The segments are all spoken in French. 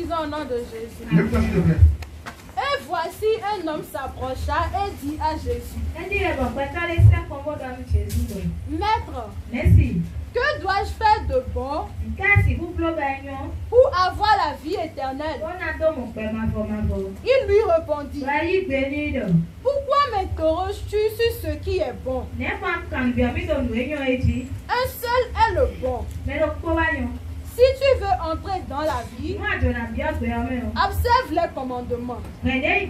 lisons au nom de Jésus. Lève-toi s'il te plaît. Et voici un homme s'approcha et dit à Jésus, Maître, Merci. que dois-je faire de bon pour avoir la vie éternelle? Il lui répondit, pourquoi m'interroges-tu sur ce qui est bon? Un seul est le bon. Si tu veux entrer dans la vie, observe les commandements. Lesquels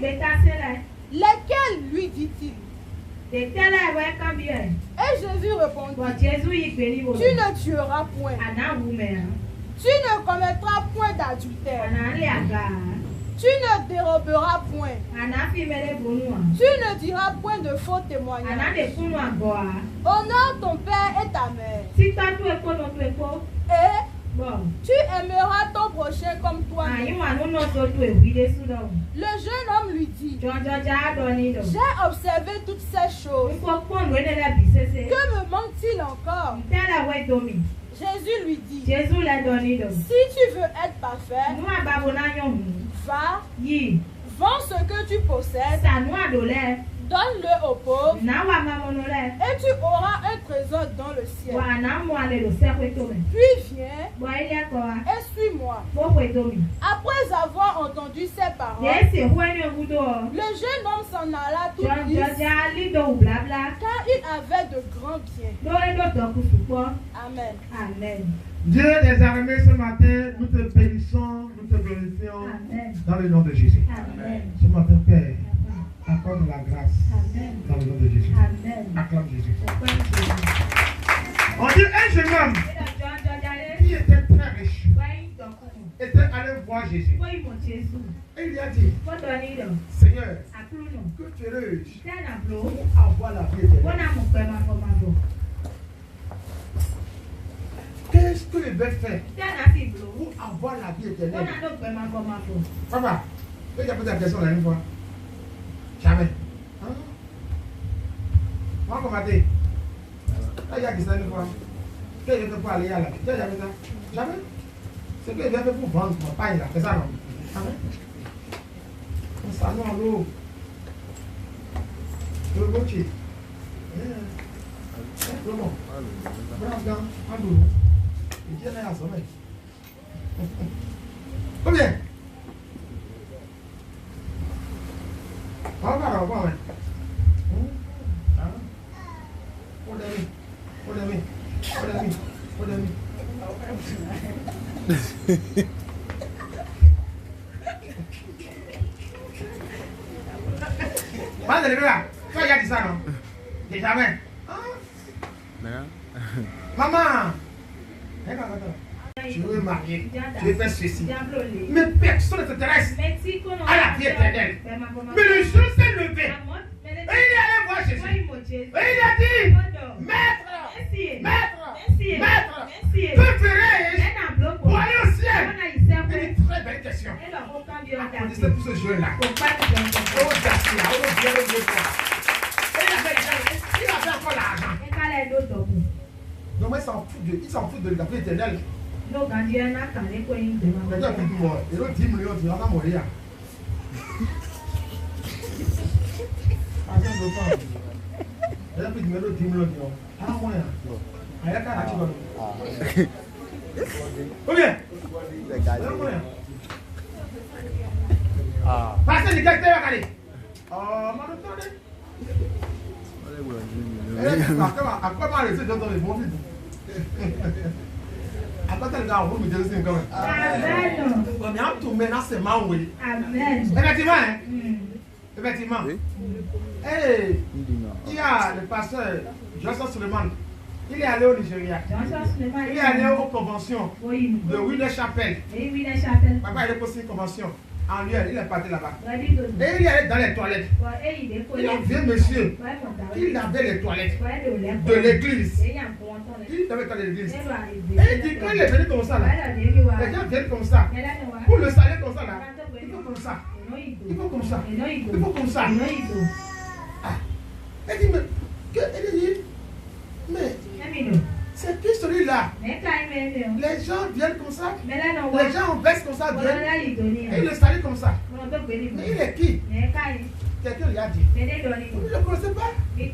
lui dit-il? Et Jésus répondit, tu ne tueras point. Tu ne commettras point d'adultère. Tu ne déroberas point. Tu ne diras point de faux témoignages. Honore ton père et ta mère. Et tu aimeras ton prochain comme toi-même. Le jeune homme lui dit, j'ai observé toutes ces choses. Que me manque-t-il encore? Jésus lui dit, si tu veux être parfait, va, vends ce que tu possèdes, donne-le aux pauvres, et tu auras un trésor dans le ciel. Puis viens et suis-moi. Après avoir entendu ces paroles, le jeune homme s'en alla tout triste, car il avait de grands biens. Amen. Amen. Dieu des armées, ce matin, nous te bénissons, nous te glorifions dans le nom de Jésus. Amen. Ce matin, Père, accorde la grâce Amen. dans le nom de Jésus. Amen. Acclame Jésus. On dit un jeune homme qui était très riche était allé voir Jésus. Et il lui a dit, Seigneur, que tu es riche pour avoir la vie éternelle. Qu'est-ce que je vais faire pour avoir la vie éternelle? Papa, tu as posé la question la dernière fois. Jamais. Hein? Moi, comment t'es? Il y a qui ça une fois? Qu'est-ce que je fais pour aller à la vie? Tu as jamais ça? Jamais. C'est que je vais faire pour vendre mon pain là. C'est ça non? Jamais. Ça non, l'eau. Le goûter. Comment? Bravo, un boulot. Il tient à sommeil. Combien? On va voir, ouais. Vas-y, là. Tu as dit ça, non? Déjà, mais. Maman! Tu veux marier, tu veux faire ceci. Mais personne ne t'intéresse à la vie éternelle. Mais le jour s'est levé. Et il est allé voir Jésus. Et il a dit, Maître, Maître, que ferais-je pour aller au ciel? Une très belle question. Applaudissez pour ce jeune-là. Oh, Gassia, oh, Dieu, Dieu, il avait encore l'argent. Donc, il s'en fout de la vie éternelle. Mais tu as plus de mort. Et l'autre 10 millions, tu vas mourir. Attends, le temps. Il a plus de 10 millions. Ah, moi. Il y a qu'à la combien? Parce que les gars, tu vas regarder. Oh, mon attendez. Après, moi, je sais dans les bons vides. Après, les gars, on va me dire aussi quand même. Amen. Mais en tout, maintenant, c'est ma oui. Amen. Effectivement, hein? Effectivement. Et il y a le pasteur Johnson Suleiman. Il est allé au Nigeria. Il est allé aux conventions de Willer Chapel. Papa, il a posé une convention. En lui, il est parti là-bas. Et il est allé dans les toilettes. Il y a un vieux monsieur. Il avait les toilettes de l'église. Il avait dans l'église. Et il dit, quand il est venu comme ça, là, les gens viennent comme ça. Pour le saluer comme ça, là, il faut comme ça. Il faut comme ça. Il faut comme ça. Ah. Elle dit, mais, c'est qui celui là, les gens viennent comme ça. Les gens baissent comme ça, viennent. Et ils le saluent comme ça. Mais il est qui? Quelqu'un lui a dit. Vous ne le connaissez pas? Mais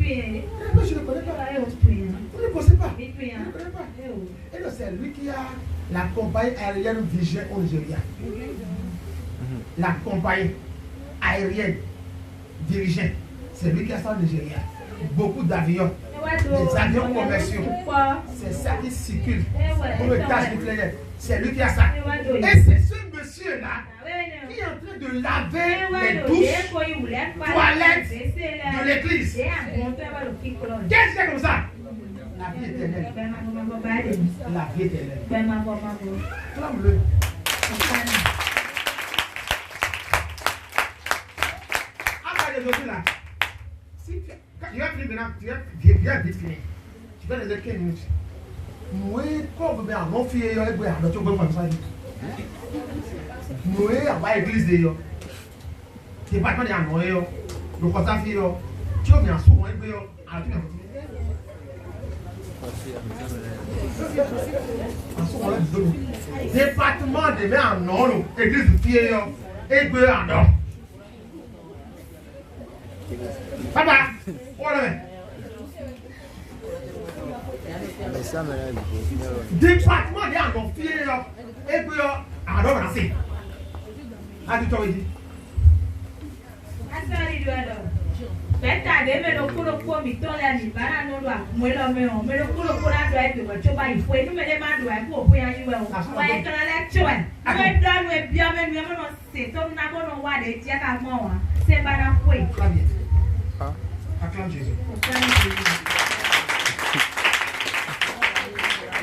je ne le connais pas. Vous ne le connaissez pas? Je ne le connais pas. Et c'est lui qui a la compagnie aérienne Vision au Nigeria. La compagnie aérienne dirigée, c'est lui qui a ça au Nigeria. Beaucoup d'avions, des avions commerciaux. C'est ça qui circule pour le cash nucléaire. C'est lui qui a ça. Et c'est ce monsieur-là qui est en train de laver les douches, toilettes de l'église. Qu'est-ce que c'est comme ça? La vie éternelle. La vie éternelle. Clame-le. Après aujourd'hui là, si tu vas finir maintenant, tu viens vite finir. Tu vas les 15 minutes. Moi, comme bien, mon fils est là, il va tu vas faire ça. Moi, on va à l'église de yo. Tu vas pas dire non yo. Le constat fait yo. Tu vas bien souvent il yo. Alors tu vas département de mer en non, église de pied et peu en non. Papa, voilà. Département de en pied et peu en non, merci. Ah, tu t'as dit. Beta de me lo kulo ko mi to la ni bara no lo mo lo me o me lo kulo ko la do e pe cho ba ifo enu me le ma do e ko bo yan yi we o wa e kan le cho e we do no e bi o me nu e mo no se to na bo no wa de ti aka mo wa se ba na ko e acclame Jésus.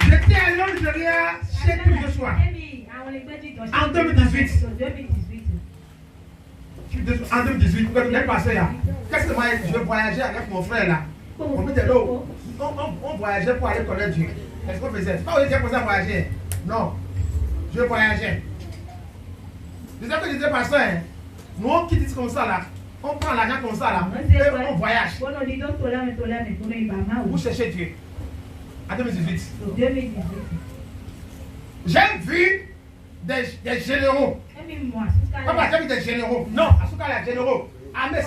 J'étais à Nigeria chez Joshua en 2018. En 2018, quand tu es passé là, qu'est-ce que je voyageais avec mon frère là? On était là, on voyageait pour aller connaître Dieu. Qu'est-ce qu'on faisait? C'est pas où j'étais pour ça voyager. Non, je voyageais. C'est ça que je disais, pasteur, nous on quitte comme ça là, on prend l'argent comme ça là, et on voyage. Vous cherchez Dieu. En 2018. J'ai vu des généraux. Papa, j'ai vu des généraux. Non, à ce cas-là, généraux. Avec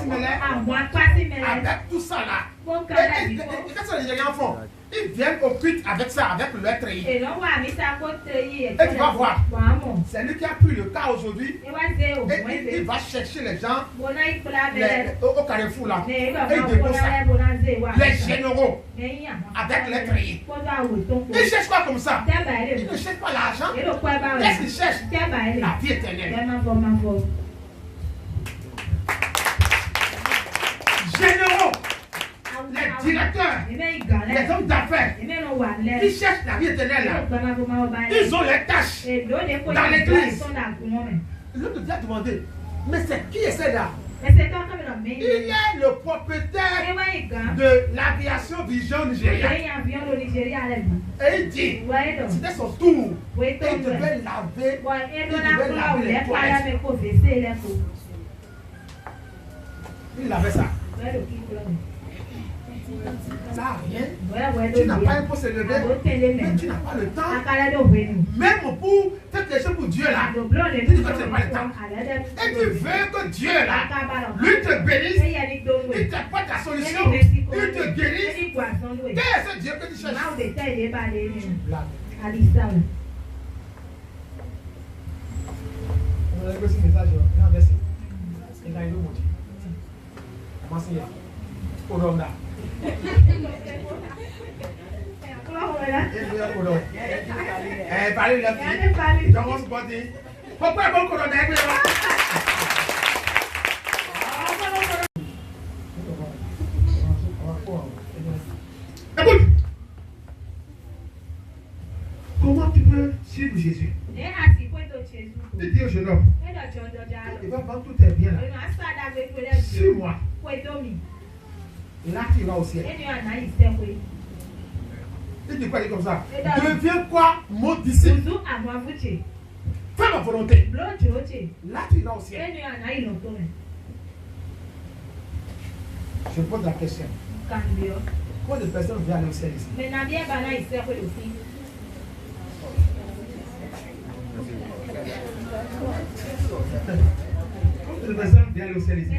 tout ça là. Et qu'est-ce que les Nigériens font? Ils viennent au culte avec ça, avec leur treillis. Et tu vas voir. C'est lui qui a pris le cas aujourd'hui. Et il va chercher les gens au carrefour là. Et il dépose ça. Les généraux avec les treillis. Ils cherchent quoi comme ça? Ils ne cherchent pas l'argent. Qu'est-ce qu'ils cherchent? La vie éternelle. Généraux, les directeurs, les hommes d'affaires qui cherchent la vie éternelle là, ils ont les tâches dans l'église. L'autre vient demander, mais c'est qui est celle-là? Il est le propriétaire de l'aviation Vision Nigeria. Et il dit, c'était son tour. Et il devait laver les toilettes. Il avait ça. Ça rien. Tu n'as pas un poste élevé, mais tu n'as pas le temps. Même pour faire quelque chose pour Dieu là, tu dis que tu n'as pas le temps. Et tu veux que Dieu là, lui te bénisse, il t'apporte ta solution, il te guérisse. Quel est ce Dieu que tu cherches? On a reçu un message, on a versé. Il a eu le mot. Comment c'est? Corona. Parlez la fille. Dans mon spot. Pourquoi bon corona? Écoute. Comment tu peux suivre Jésus? Tu dis au jeune homme, il va prendre tous tes biens là. Suis-moi. Là, tu vas au ciel. Il dit quoi? Il dit comme ça. Deviens quoi? Mon disciple. Fais ma volonté. Là, tu vas au ciel. Je pose la question. Combien de personnes viennent aller au ciel ici? Le personne vient aller au ciel ici.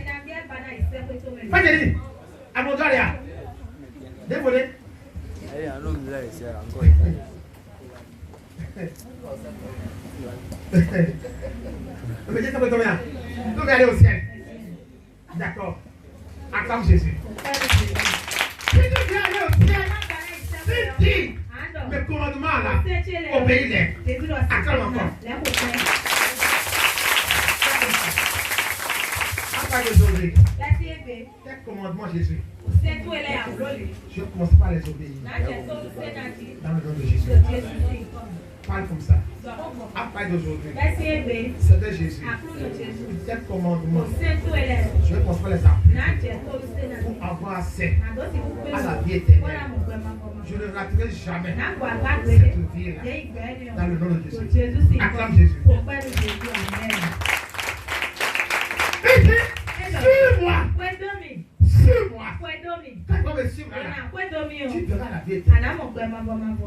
Pas de dire. À mon doigt, là. Désolé. Mais qu'est-ce que ça peut tomber là? Nous allons aller au ciel. D'accord. Acclame Jésus. Si tu viens aller au ciel, si tu mes commandements là, obéis-les. Acclame encore. D'aujourd'hui. Quel commandement Jésus? Je ne commence pas à les obéir. Dans le nom de Jésus. Parle comme ça. À partir d'aujourd'hui. C'est de Jésus. Quel commandement? Je ne commence pas à les appliquer pour avoir accès à la vie éternelle. Je ne raterai jamais cette vie-là. Dans le nom de Jésus. Acclame Jésus. Suis-moi. Suis-moi. Quand tu vas me suivre là, tu verras la vie éternelle.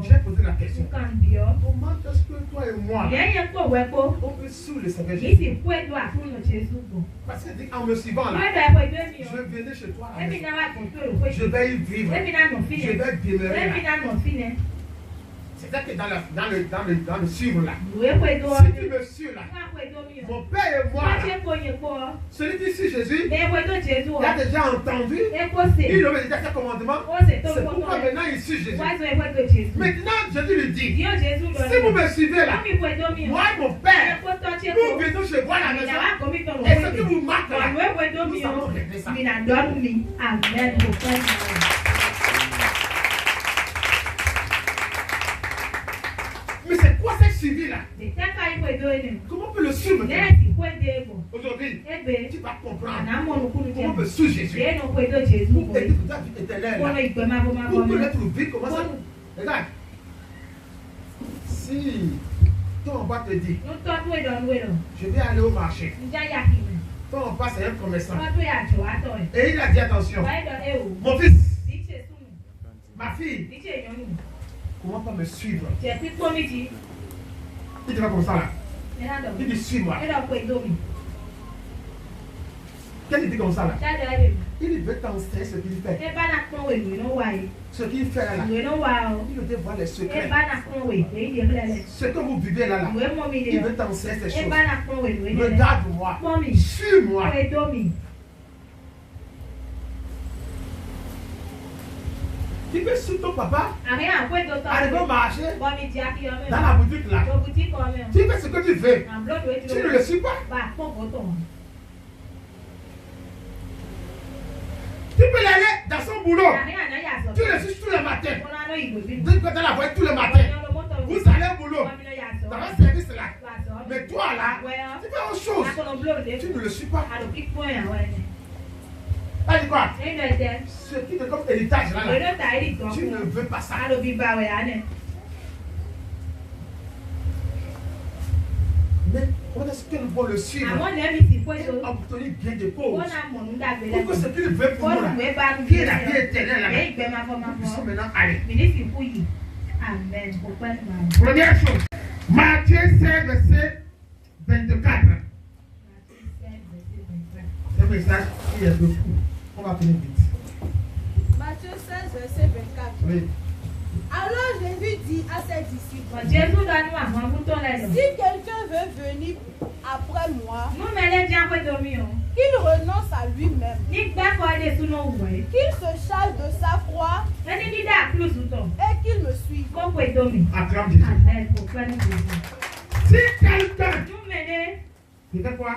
J'ai posé la question. Comment est-ce que toi et moi, on peut suivre le Seigneur Jésus? Parce que en me suivant là, je venais chez toi. Je vais y vivre. Je vais demeurer là. C'est-à-dire que dans le suivre là, si tu me suis là, mon Père et moi, celui qui suit Jésus, il a déjà entendu, il avait déjà fait commandement, c'est pourquoi maintenant il suit Jésus. Maintenant Jésus lui dit, si vous me suivez là, moi et mon Père, nous venons chez vous à la maison, et ce qui vous marque là, nous allons régler ça. Amen. Mais c'est quoi cette suivi là? Comment on peut le suivre aujourd'hui? Tu vas comprendre. Comment on peut suivre Jésus? Pour être tout à vie éternelle. Pour connaître le vie, comment ça? Regarde. Si ton papa te dit, je vais aller au marché. Ton papa c'est un commerçant. Et il a dit attention. Mon fils, ma fille, comment pas me suivre? Il te va comme ça là. Il dit suis-moi. Qu'est-ce qu'il dit comme ça là? Il veut t'enseigner ce qu'il fait. Ce qu'il fait là. Il veut voir les secrets. Ce que vous vivez là. Il veut t'enseigner ces choses. Regarde-moi. Suis-moi. Tu peux suivre ton papa, arriver au marché, dans la boutique là. Tu fais ce que tu veux. Tu ne le suis pas. Tu peux l'aller dans son boulot. Tu le suis tous les matins. Dès que tu as la voiture tous les matins, vous allez au boulot. Dans un service là. Mais toi là, tu fais autre chose. Tu ne le suis pas. T'as dit quoi? Ce qui est comme héritage là, tu ne veux pas ça. Mais comment est-ce que nous pouvons le suivre? Et obtenir bien des causes. Pour que ce qu'il veut pour nous là, qui est la vie éternelle là, nous puissions maintenant aller. Amen. Première chose, Matthieu 16, verset 24. Ce message, il est beaucoup. On va finir vite. Matthieu 16, verset 24. Oui. Alors Jésus dit à ses disciples, si quelqu'un veut venir après moi, qu'il renonce à lui-même, qu'il se charge de sa croix et qu'il me suive. Acclame Jésus. Si quelqu'un fait quoi?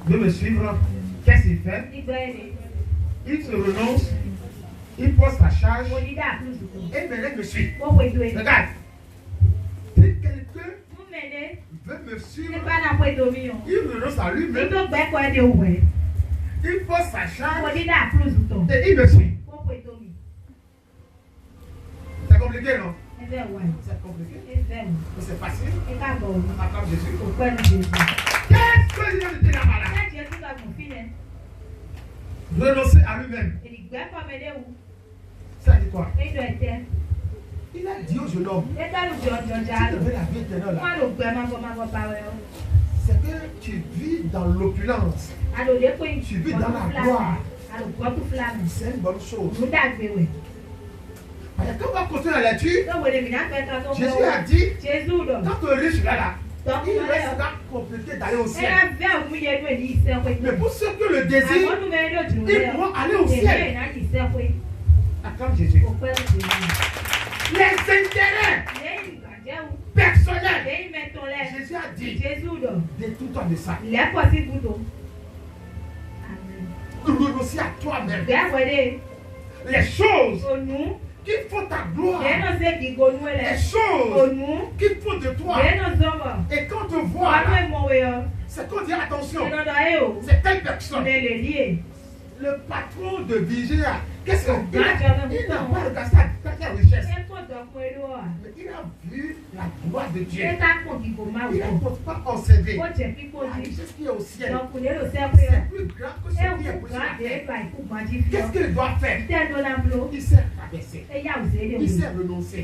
Veut me suivre, qu'est-ce qu'il fait? Il se renonce, il pose sa charge et maintenant me suit. Regarde. Si quelqu'un veut me suivre, il renonce à lui-même, il pose sa charge et il me suit. C'est compliqué, non? C'est compliqué. Mais c'est facile. Acclame Jésus. Qu'est-ce que je veux dire là-bas là? Renoncer à lui-même. Ça dit quoi? Il a dit au jeune homme, tu devais la vie éternelle là. C'est que tu vis dans l'opulence. Tu vis dans la gloire. C'est une bonne chose. Quand on va continuer la lecture, Jésus a dit, quand tu es riche là, il restera complété d'aller au ciel. Mais pour ceux qui le désirent, ils pourront aller au ciel. Acclame Jésus. Les intérêts personnels, Jésus a dit, détourne-toi de ça. Renoncer à toi-même. Les choses qui font ta gloire, les choses qui font de toi. Et quand on te voit, c'est qu'on dit attention, c'est telle personne. Le patron de Vigéa, qu'est-ce qu'il a? Il n'a pas regardé sa richesse. Mais il a vu la gloire de Dieu. Il ne compte pas observer la richesse qui est au ciel. C'est plus grave que ce qui est possible. Qu'est-ce qu'il doit faire? Il sait rabaisser. Il sait renoncer.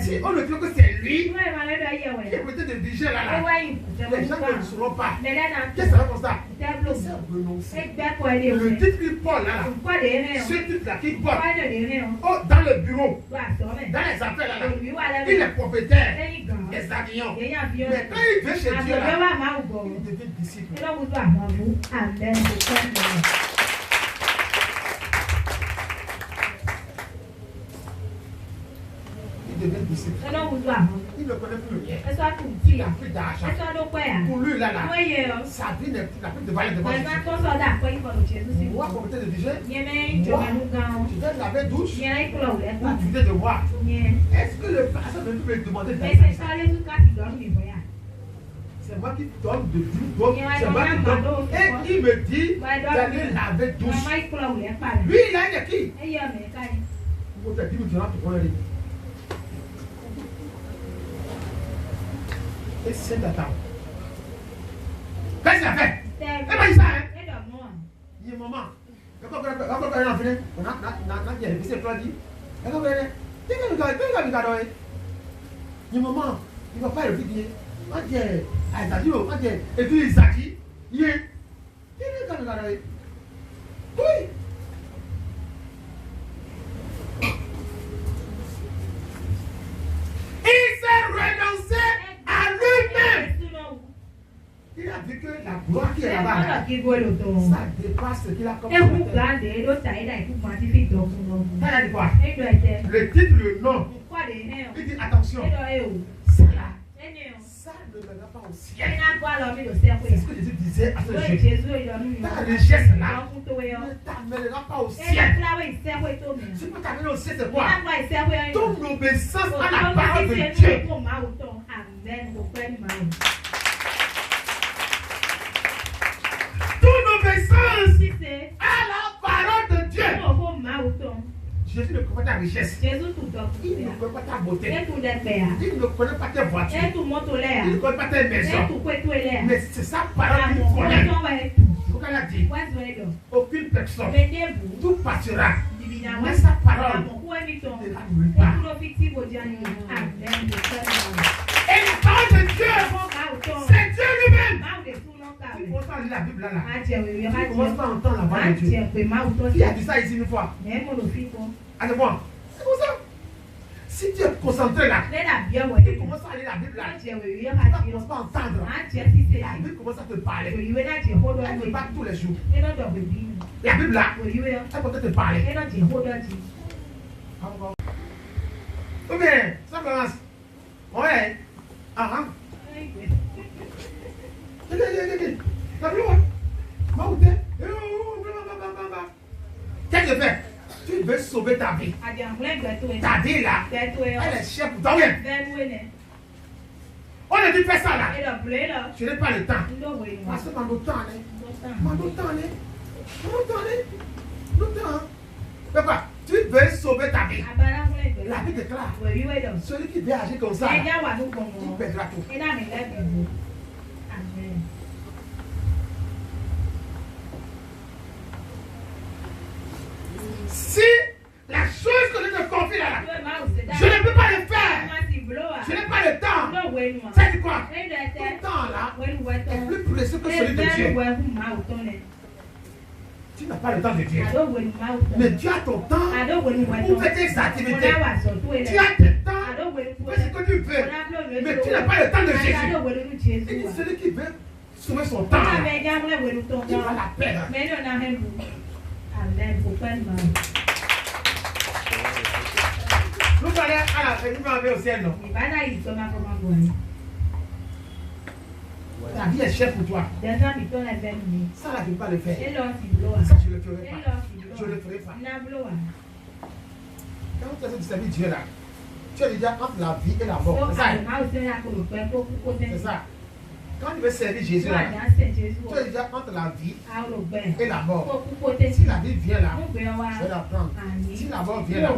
Si on ne dit que c'est lui qui est peut-être de Vigéa là, les gens ne le sauront pas. Qu'est-ce que ça va comme ça? Il sait renoncer. Le titre qu'il porte là, ce titre-là qu'il porte, dans le bureau, dans les affaires là, il est propriétaire des avions. Mais quand il vient chez Dieu là, il devient disciple. Amen. Il devient disciple. Il ne connaît plus rien. Il n'a plus d'argent. Pour lui, là, sa vie n'a plus de valeur devant Jésus. Moi, comme tu es de Vigée, tu viens de laver douche, ou tu viens de voir. Est-ce que le pasteur veut me demander d'aller? C'est moi qui donne de l'eau, c'est moi qui donne. Et il me dit d'aller laver douche. Lui, il a une qui? Pour te dire, tu vas te prendre. Et c'est la table. Qu'est-ce qu'il a fait? Eh bien, il ça, hein? Il est maman. Quand on a fini, on a dit, c'est toi dit. Il maman, il ne va pas le vider. On dit, et puis il s'agit. Il est. Oui. Il s'est renoncé à lui-même. Il a vu que la gloire qui est là-bas, ça dépasse ce qu'il a comme ça. Ça a dit quoi? Le titre, le nom. Il dit attention. Ça là, ça ne mènera pas au ciel. C'est ce que Jésus disait à ce Jésus. Ta richesse là ne t'amènera pas au ciel. Ce qui peut t'amener au ciel, c'est quoi? Ton obéissance à la parole de Dieu. Ton obéissance à la parole de Dieu. Jésus ne connaît pas ta richesse. Il ne connaît pas ta beauté. Il ne connaît pas tes voitures. Il ne connaît pas tes maisons. Mais c'est sa parole qu'il connaît. C'est ce qu'elle a dit. Aucune personne. Tout passera. Mais sa parole ne la nuit pas. Et la parole de Dieu, c'est Dieu lui-même. Tu commences pas à lire la Bible là. Tu commences pas à entendre la voix de Dieu. Qui a dit ça ici une fois? Allez-moi. C'est comme ça. Si tu es concentré là, tu commences à lire la Bible là. Tu ne commences pas à entendre. La Bible commence à te parler. Elle te parle tous les jours. La Bible là, elle peut te parler. Ou bien, ça commence. Ouais. Ah. Qu'est-ce que tu fais? Tu veux sauver ta vie. Ta vie là, elle est chère pour toi. On a dit fais ça là. Je n'ai pas le temps. Parce que dans le temps, tu veux sauver ta vie. La vie déclare. Celui qui veut agir comme ça, il perdra tout. Si la chose que je te confie là, je ne peux pas temps là est plus précieux que celui de Dieu. Tu n'as pas le temps de Dieu. Mais tu as ton temps pour faire tes activités. Tu as tes temps pour faire ce que tu veux. Mais tu n'as pas le temps de Jésus. Et celui qui veut sauver son temps, il va la perdre. Nous allons à la fin, au ciel, non? La vie est chère pour toi. Ça, là, je ne peux pas le faire. Ça, je ne le ferai pas. Je ne le ferai pas. Quand tu essaies de servir Dieu là, tu es déjà entre la vie et la mort. C'est ça. C'est ça. Quand tu veux servir Jésus là, tu es déjà entre la vie et la mort. Si la vie vient là, je vais la prendre. Si la mort vient là,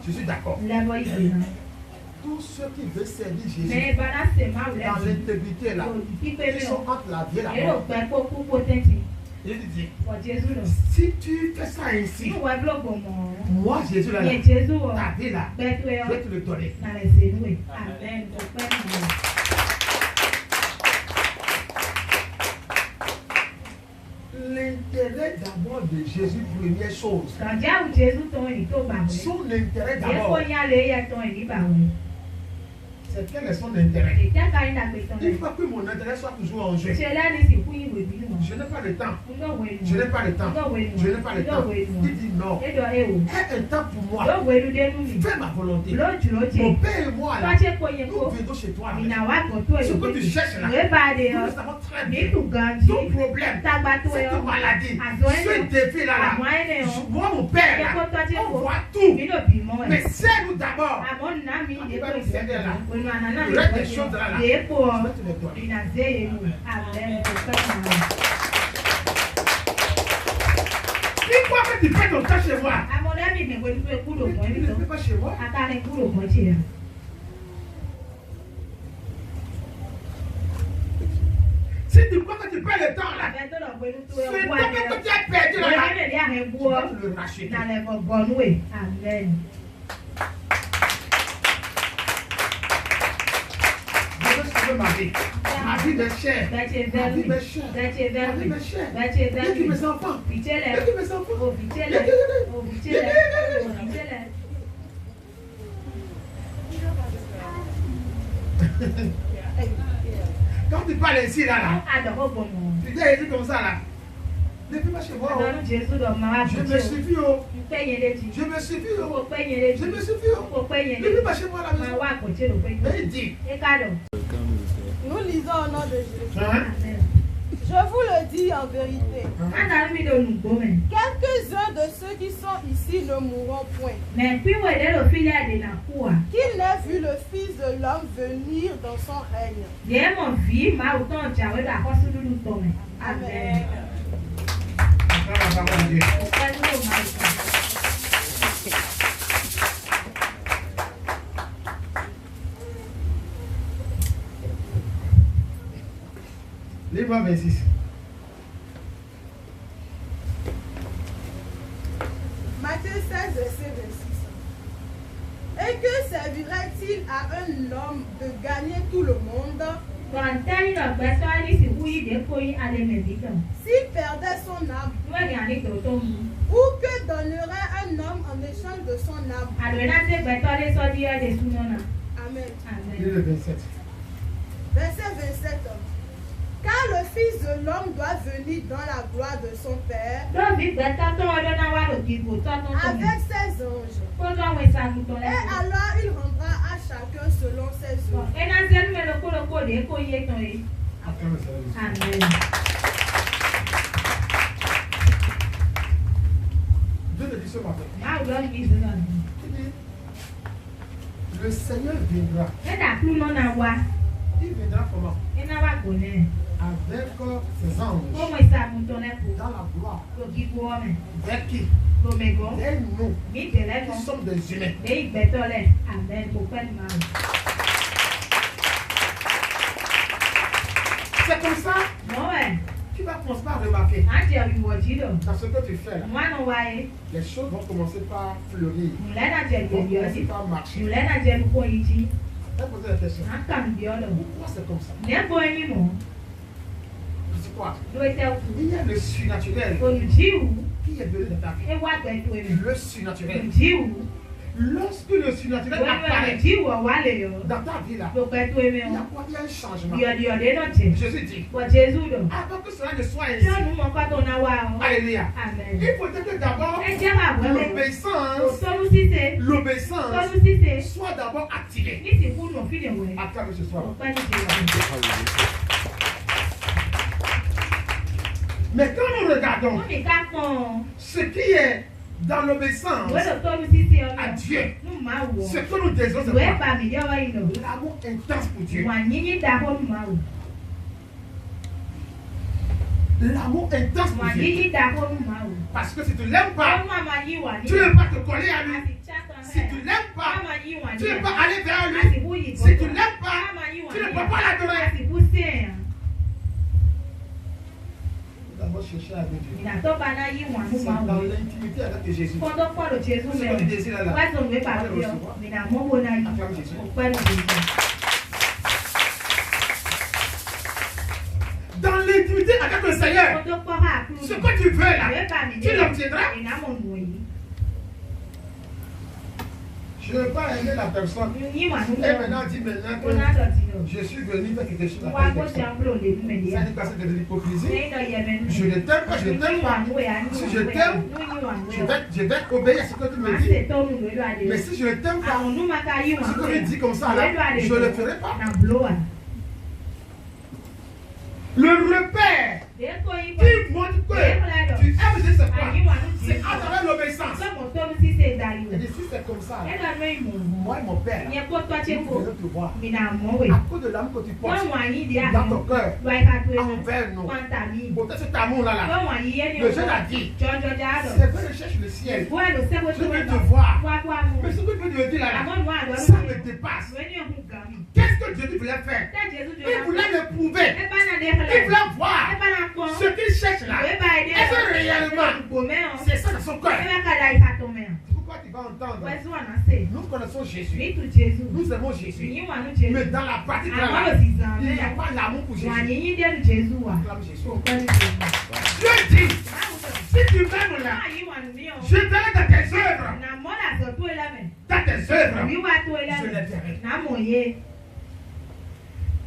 je suis d'accord. Tous ceux qui veulent servir Jésus dans l'intégrité là, ils sont entre la vie et la mort. Je te dis, si tu fais ça ainsi, moi Jésus là, ta vie là, je vais te le donner. Amen. L'intérêt d'abord de Jésus, première chose. Son intérêt d'abord. C'est quel est son intérêt? Il faut que mon intérêt soit toujours en jeu. Je n'ai pas le temps. Je n'ai pas le temps. Je n'ai pas le temps. Il dit non. Aie un temps pour moi. Fais ma volonté. Mon père et moi, là, nous venons chez toi. Ce que tu cherches là, nous savons très bien. Ton problème, cette maladie, ce défi là, moi, mon père, là, on voit tout. Mais c'est nous d'abord. Il va nous aider là. Le reste des choses là, je vais te les donner. Pourquoi que tu fais ton temps chez moi? Tu ne fais pas chez moi. Si tu crois que tu perds le temps là, c'est le temps que tu as perdu là, tu vas le racheter. Amen. Ma vie m'est chère. Ma vie m'est chère. Ma vie m'est chère. Dès mes enfants. Dès mes enfants. Quand tu parles ici là, tu dis comme ça là. Ne fais pas chez moi. Je me suffis. Je me suffis. Je me suffis. Ne fais pas chez moi à la maison. Mais il dit. Nous lisons au nom de Jésus. Je vous le dis en vérité. Quelques-uns de ceux qui sont ici ne mourront point. Qu'ils n'aient vu le Fils de l'homme venir dans son règne. Amen. Livre 26. Matthieu 16, verset 26. Et que servirait-il à un homme de gagner tout le monde s'il perdait son âme? Ou que donnerait un homme en échange de son âme? Amen. Livre 27. Verset 27. Car le Fils de l'homme doit venir dans la gloire de son Père avec ses anges. Et alors il rendra à chacun selon ses œuvres. Amen. Dieu te dit ce matin. Le Seigneur viendra. Il viendra comment? Avec ses anges. Dans la gloire. Avec qui? Et nous. Nous sommes des humains. C'est comme ça. Tu vas commencer par remarquer. Dans ce que tu fais là, les choses vont commencer par fleurir. Vont commencer par marcher. poser la question. Pourquoi c'est comme ça? C'est quoi? Il y a le surnaturel qui est venu dans ta vie. Le surnaturel. Lorsque le surnaturel apparaît dans ta vie là, il y a quoi? Il y a un changement. Jésus dit, avant que cela ne soit ainsi, alléluia, il faut que d'abord l'obéissance soit d'abord activée. Acclame ce soir. Mais quand nous regardons ce qui est dans l'obéissance à Dieu, ce que nous désirons, c'est quoi? L'amour intense pour Dieu. L'amour intense pour Dieu. Parce que si tu ne l'aimes pas, tu ne peux pas te coller à lui. Si tu ne l'aimes pas, tu ne peux pas aller vers lui. Si tu ne l'aimes pas, tu ne peux pas l'adorer. D'abord chercher avec Dieu. C'est dans l'intimité avec Jésus. Ce que tu désires là, acclame Jésus. Dans l'intimité avec le Seigneur, ce que tu veux là, tu l'obtiendras. Je ne veux pas aimer la personne. Et maintenant, dis maintenant que je suis venu faire quelque chose. Ça dit quoi? C'est de l'hypocrisie. Je ne t'aime pas, je ne t'aime pas. Si je t'aime, je vais obéir à ce que tu me dis. Mais si je ne t'aime pas, ce que tu dis comme ça, là, je ne le ferai pas. Le repère qui montre que tu aimes Jésus, c'est quoi? C'est à travers l'obéissance. Et si c'est comme ça, moi et mon père, nous venons te voir. À cause de l'amour que tu portes dans ton cœur, envers nous. Pour cet amour-là, le jeune a dit, c'est vrai, je cherche le ciel. Je veux te voir. Mais ce que tu veux me dire là, ça me dépasse. Qu'est-ce que Jésus voulait faire? Il voulait me prouver. Il voulait voir ce qu'il cherche là. Est-ce que réellement c'est ça dans son cœur? C'est pourquoi tu vas entendre. Nous connaissons Jésus. Nous aimons Jésus. Mais dans la pratique là, il n'y a pas l'amour pour Jésus. Acclame Jésus. Dieu dit, si tu m'aimes là, je verrai dans tes œuvres. Dans tes œuvres, je les verrai.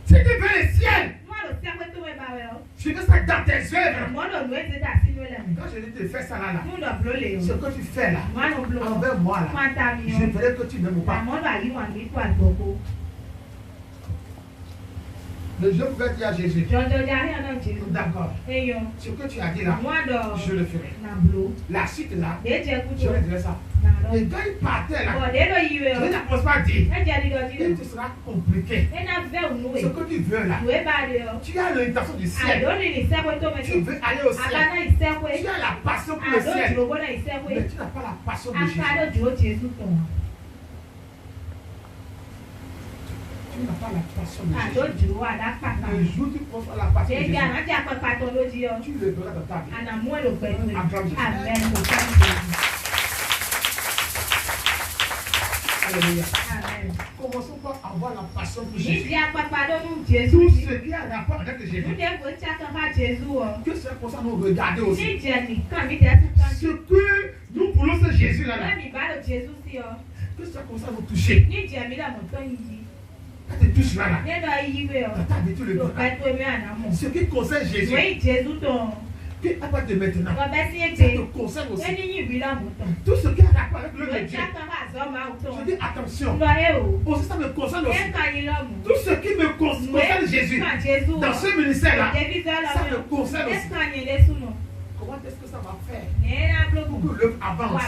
Si tu veux le ciel, je veux ça dans tes œuvres. Quand je dis de faire ça là, ce que tu fais là, envers moi là, je verrai que tu m'aimes ou pas. Le Dieu pouvait dire à Jésus, d'accord, ce que tu as dit là, je le ferai. La suite là, je vais dire ça. Et quand il partait là, je ne pense pas dire, il te sera compliqué. Ce que tu veux là, tu as l'intention du ciel. Tu veux aller au ciel. Tu as la passion pour le ciel. Mais tu n'as pas la passion de Jésus. Tu n'as pas la passion de Jésus. Le jour où tu penses à la passion de Jésus, tu le verras dans ta vie. Acclame Jésus. Alléluia. Commençons par avoir la passion pour Jésus. Tout ce qui a rapport avec Jésus. Que c'est pour ça que nous regardons aussi. Ce que nous voulons, c'est Jésus là. Que c'est pour ça que nous touchons. Quand tu touches là, tu as habitué le temps. Ce qui concerne Jésus. Que à partir de maintenant, ça te concerne aussi. Tout ce qui a rapport avec le Dieu. Je dis attention. Aussi ça me concerne aussi. Tout ce qui me concerne Jésus. Dans ce ministère-là, ça me concerne aussi. Comment est-ce que ça va faire pour que l'œuvre avance?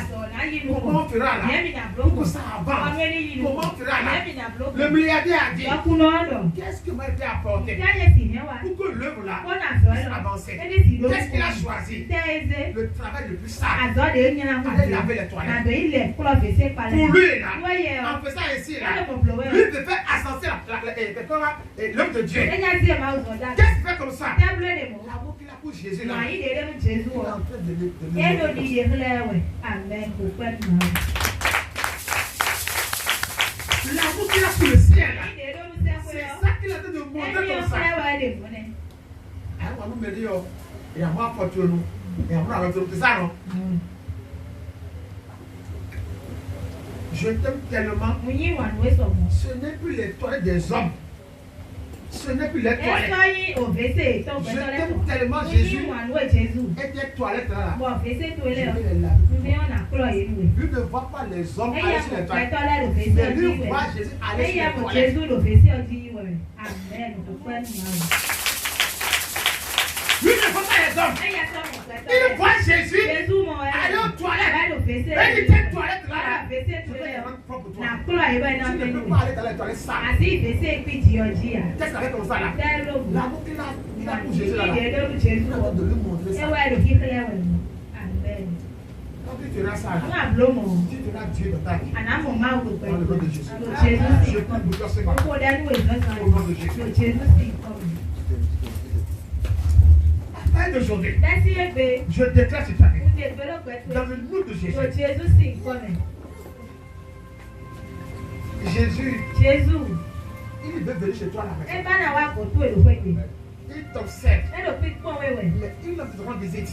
Comment on fera là pour que ça avance? Comment on fera là? Le milliardaire a dit, qu'est-ce qui m'a été apporté pour que l'œuvre là puisse avancer? Qu'est-ce qu'il a choisi? Le travail le plus sale. Aller laver les toilettes. Pour lui là, en faisant ainsi là, lui peut faire ascenser l'œuvre de Dieu. Qu'est-ce qu'il fait comme ça? L'amour qu'il a pour Jésus là. L'amour qu'il a pour le ciel là. monter comme ça. On nous met dit, et à moi, pour nous, et à moi, c'est ça, non? Je t'aime tellement. Ce n'est plus les toilettes des hommes. Ce n'est plus les toilettes. Je t'aime tellement, Jésus. Et tes toilettes là. Je vais les laver. Lui ne voit pas les hommes aller sur les toilettes. Mais lui voit Jésus aller sur les toilettes. Lui ne voit pas les hommes. Il voit Jésus aller aux toilettes. Et il tes toilettes là. Je vais les rendre propres pour toi. Tu ne peux pas aller dans les toilettes sales. Qu'est-ce qu'il a fait comme ça là? L'amour qu'il a pour Jésus là. Il a de lui montrer ça. Quand tu feras ça, tu feras Dieu dans ta vie. Dans le nom de Jésus. Je prie pour toi ce matin. Au nom de Jésus. D'aujourd'hui, je déclare cette année dans le nom de Jésus. Jésus, il veut venir chez toi la maison. Il t'observe, mais il ne te rend visite.